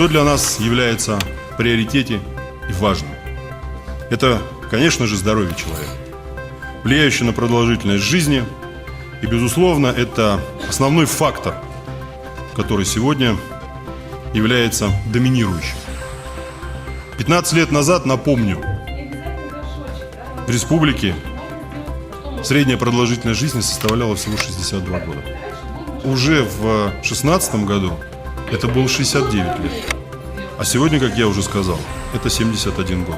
Что для нас является в приоритете и важным? Это, конечно же, здоровье человека, влияющее на продолжительность жизни. И, безусловно, это основной фактор, который сегодня является доминирующим. 15 лет назад, напомню, в республике средняя продолжительность жизни составляла всего 62 года. Уже в 2016 году это было 69 лет. А сегодня, как я уже сказал, это 71 год.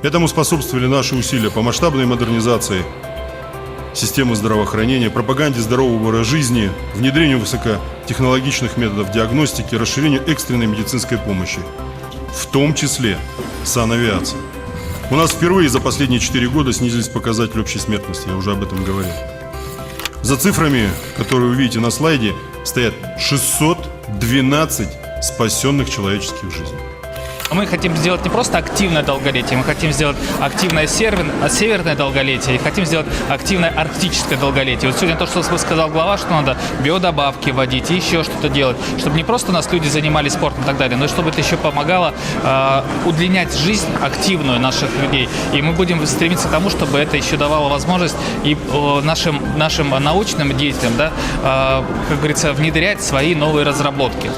Этому способствовали наши усилия по масштабной модернизации системы здравоохранения, пропаганде здорового образа жизни, внедрению высокотехнологичных методов диагностики, расширению экстренной медицинской помощи, в том числе санавиации. У нас впервые за последние 4 года снизились показатели общей смертности, я уже об этом говорил. За цифрами, которые вы видите на слайде, стоят 612 спасенных человеческих жизней. Мы хотим сделать не просто активное долголетие, мы хотим сделать активное северное долголетие и хотим сделать активное арктическое долголетие. Вот сегодня то, что сказал глава, что надо биодобавки вводить и еще что-то делать, чтобы не просто у нас люди занимались спортом и так далее, но и чтобы это еще помогало удлинять жизнь активную наших людей. И мы будем стремиться к тому, чтобы это еще давало возможность и нашим научным деятелям, да, как говорится, внедрять свои новые разработки.